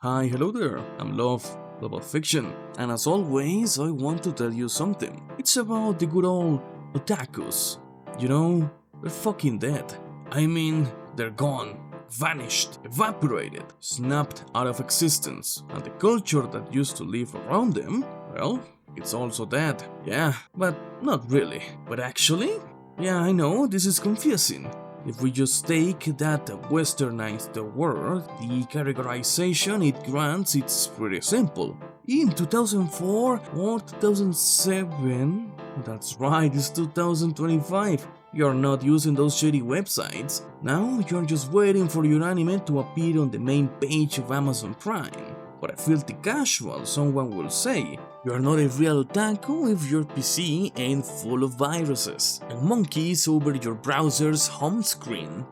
Hi, hello there. I'm Love About Fiction, and as always, I want to tell you something. It's about the good old otakus. They're fucking dead. I mean, they're gone, vanished, evaporated, snapped out of existence, and the culture that used to live around them, well, it's also dead. Yeah, but not really. But actually, yeah, I know this is confusing. If we just take that westernized world, the categorization it grants it's pretty simple. In 2004 or 2007, that's right, it's 2025. You're not using those shitty websites. Now you're just waiting for your anime to appear on the main page of Amazon Prime. For a filthy casual, someone will say, you're not a real otaku if your PC ain't full of viruses and monkeys over your browser's home screen.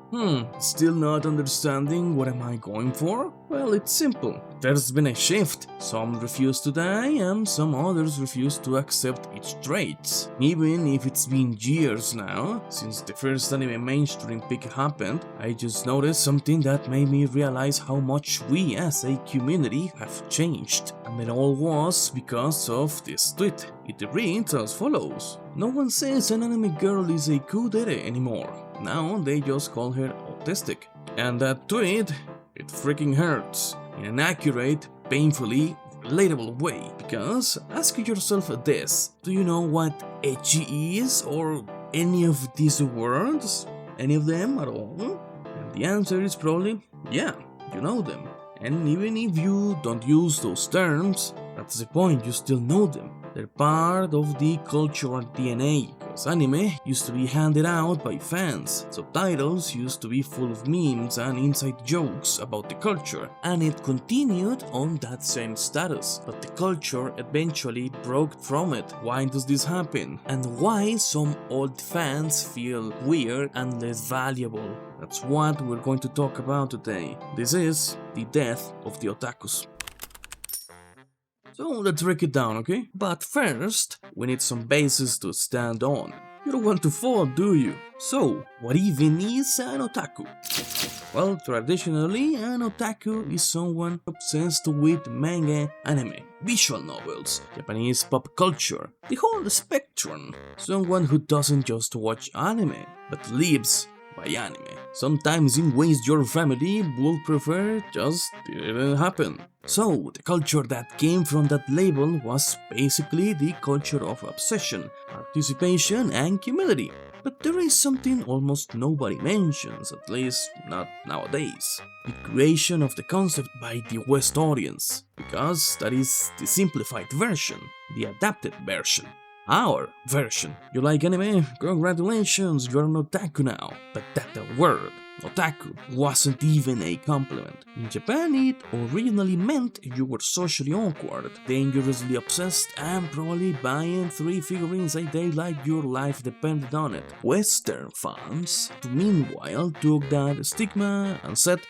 Still not understanding what am I going for? Well, it's simple. There's been a shift. Some refuse to die and some others refuse to accept its traits. Even if it's been years now, since the first anime mainstream peak happened, I just noticed something that made me realize how much we as a community have changed. And it all was because of this tweet. It reads as follows. No one says an anime girl is a kudere anymore. Now they just call her autistic. And that tweet, it freaking hurts. In an accurate, painfully relatable way. Because ask yourself this. Do you know what ecchi is or any of these words? Any of them at all? And the answer is probably yeah, you know them. And even if you don't use those terms, that's the point, you still know them. They're part of the cultural DNA, because anime used to be handed out by fans, subtitles used to be full of memes and inside jokes about the culture, and it continued on that same status. But the culture eventually broke from it. Why does this happen? And why some old fans feel weird and less valuable? That's what we're going to talk about today. This is the death of the otakus. So let's break it down, okay? But first, we need some bases to stand on. You don't want to fall, do you? So, what even is an otaku? Well, traditionally, an otaku is someone obsessed with manga, anime, visual novels, Japanese pop culture, the whole spectrum. Someone who doesn't just watch anime, but lives by anime. Sometimes in ways your family would prefer just didn't happen. So, the culture that came from that label was basically the culture of obsession, participation, and humility. But there is something almost nobody mentions, at least not nowadays. The creation of the concept by the West audience, because that is the simplified version, the adapted version. Our version. You like anime? Congratulations, you're an otaku now. But that word, otaku, wasn't even a compliment. In Japan, it originally meant you were socially awkward, dangerously obsessed, and probably buying 3 figurines a day like your life depended on it. Western fans, meanwhile, took that stigma and said,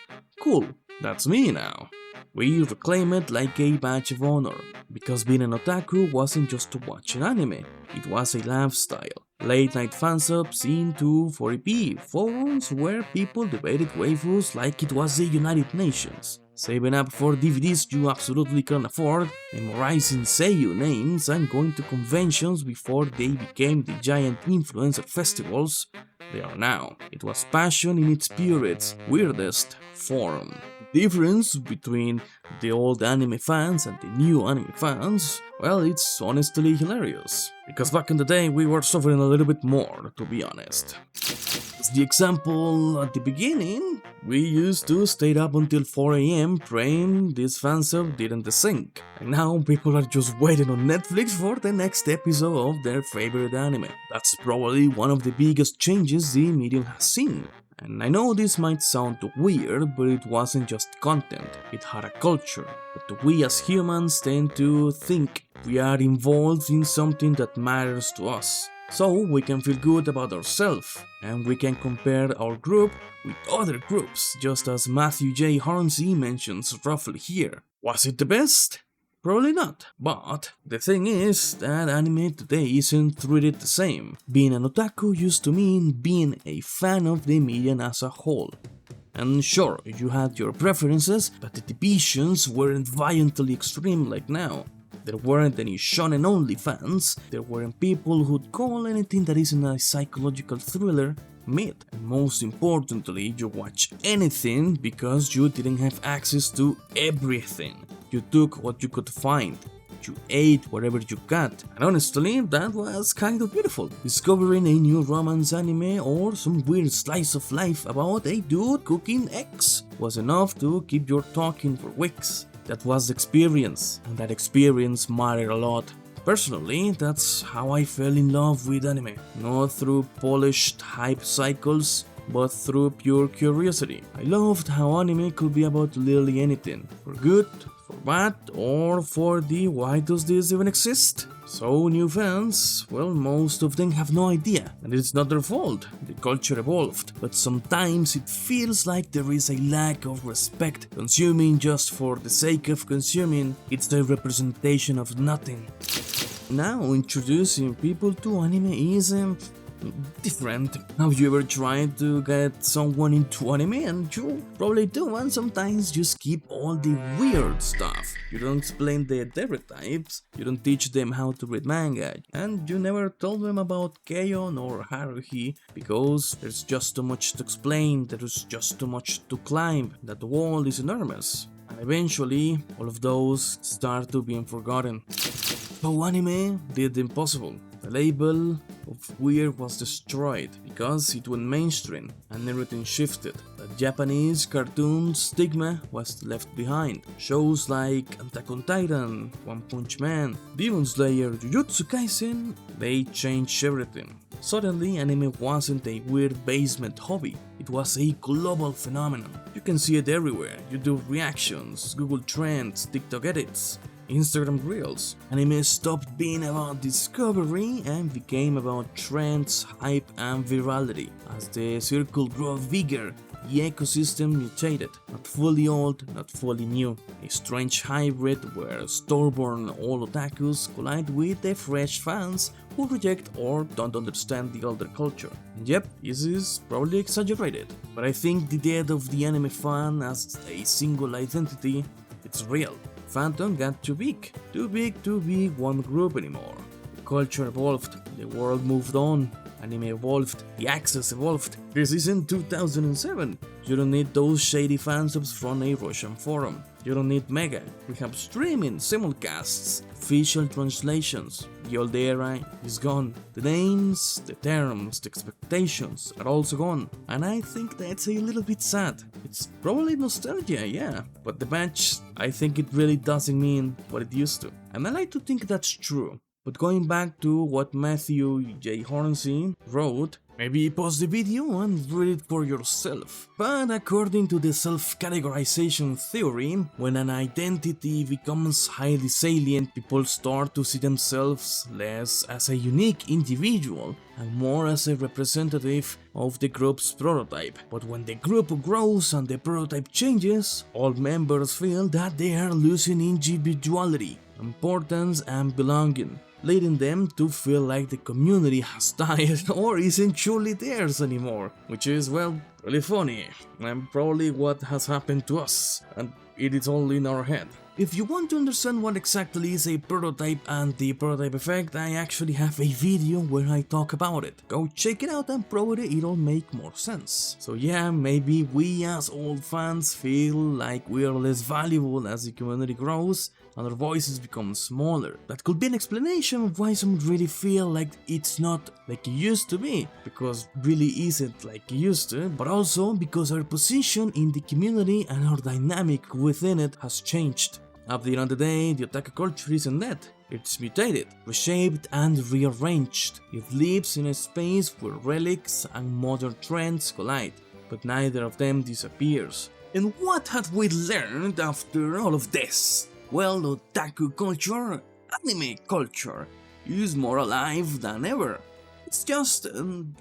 cool, that's me now. We reclaim it like a badge of honor, because being an otaku wasn't just to watch an anime, it was a lifestyle. Late-night fansubs into 40p, forums where people debated waifus like it was the United Nations, saving up for DVDs you absolutely can't afford, memorizing seiyuu names and going to conventions before they became the giant influencer festivals they are now. It was passion in its purest, weirdest form. Difference between the old anime fans and the new anime fans, well, it's honestly hilarious. Because back in the day we were suffering a little bit more, to be honest. As the example at the beginning, we used to stay up until 4 AM praying this fansub didn't sink. And now people are just waiting on Netflix for the next episode of their favorite anime. That's probably one of the biggest changes the medium has seen. And I know this might sound weird, but it wasn't just content, it had a culture. But we as humans tend to think we are involved in something that matters to us. So we can feel good about ourselves, and we can compare our group with other groups, just as Matthew J. Hornsey mentions roughly here. Was it the best? Probably not, but the thing is that anime today isn't treated the same. Being an otaku used to mean being a fan of the medium as a whole. And sure, you had your preferences, but the divisions weren't violently extreme like now. There weren't any shonen only fans, there weren't people who'd call anything that isn't a psychological thriller myth. And most importantly, you watch anything because you didn't have access to everything. You took what you could find. You ate whatever you got. And honestly, that was kind of beautiful. Discovering a new romance anime or some weird slice of life about a dude cooking eggs was enough to keep you talking for weeks. That was the experience, and that experience mattered a lot. Personally, that's how I fell in love with anime. Not through polished hype cycles, but through pure curiosity. I loved how anime could be about literally anything. For good, for bad, or for the why does this even exist? So new fans, well, most of them have no idea, and it's not their fault. The culture evolved, but sometimes it feels like there is a lack of respect. Consuming just for the sake of consuming, it's the representation of nothing. Now introducing people to anime is different. Have you ever tried to get someone into anime? And you probably do, and sometimes you skip all the weird stuff. You don't explain the stereotypes, you don't teach them how to read manga, and you never told them about Keion or Haruhi because there's just too much to explain, there's just too much to climb, that the wall is enormous. And eventually, all of those start to being forgotten. So anime did the impossible. The label of weird was destroyed because it went mainstream and everything shifted. The Japanese cartoon stigma was left behind. Shows like Attack on Titan, One Punch Man, Demon Slayer, Jujutsu Kaisen, they changed everything. Suddenly, anime wasn't a weird basement hobby, it was a global phenomenon. You can see it everywhere. YouTube reactions, Google Trends, TikTok edits, Instagram Reels. Anime stopped being about discovery and became about trends, hype and virality. As the circle grew bigger, the ecosystem mutated, not fully old, not fully new. A strange hybrid where store-born old otakus collide with the fresh fans who reject or don't understand the older culture. And yep, this is probably exaggerated, but I think the death of the anime fan as a single identity, it's real. Fandom got too big to be one group anymore. The culture evolved, the world moved on, anime evolved, the access evolved. This isn't 2007. You don't need those shady fansubs from a Russian forum. You don't need mega. We have streaming, simulcasts, official translations. The old era is gone. The names, the terms, the expectations are also gone. And I think that's a little bit sad. It's probably nostalgia, yeah. But the batch, I think it really doesn't mean what it used to. And I like to think that's true. But going back to what Matthew J. Hornsey wrote, maybe pause the video and read it for yourself. But according to the self-categorization theory, when an identity becomes highly salient, people start to see themselves less as a unique individual and more as a representative of the group's prototype. But when the group grows and the prototype changes, all members feel that they are losing individuality, importance and belonging, leading them to feel like the community has died or isn't truly theirs anymore, which is, well, really funny, and probably what has happened to us, and it is all in our head. If you want to understand what exactly is a prototype and the prototype effect, I actually have a video where I talk about it. Go check it out and probably it'll make more sense. So yeah, maybe we as old fans feel like we are less valuable as the community grows and our voices become smaller. That could be an explanation of why some really feel like it's not like it used to be, because really isn't like it used to, but also because our position in the community and our dynamic within it has changed. At the end of the day, the otaku culture isn't dead. It's mutated, reshaped and rearranged. It lives in a space where relics and modern trends collide, but neither of them disappears. And what have we learned after all of this? Well, otaku culture, anime culture, is more alive than ever. It's just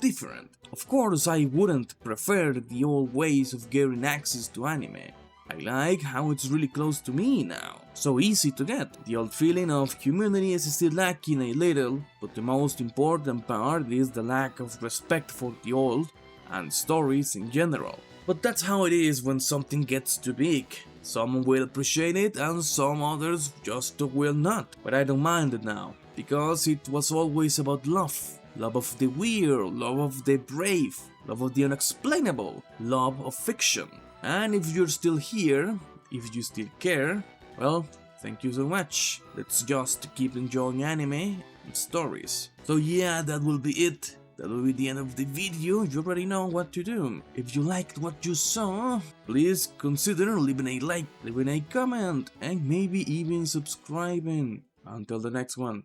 different. Of course, I wouldn't prefer the old ways of getting access to anime. I like how it's really close to me now, so easy to get. The old feeling of community is still lacking a little, but the most important part is the lack of respect for the old and stories in general. But that's how it is when something gets too big. Some will appreciate it and some others just will not. But I don't mind it now, because it was always about love. Love of the weird, love of the brave, love of the unexplainable, love of fiction. And if you're still here, if you still care, well, thank you so much. Let's just keep enjoying anime and stories. So yeah, that will be it. That will be the end of the video. You already know what to do. If you liked what you saw, please consider leaving a like, leaving a comment, and maybe even subscribing. Until the next one.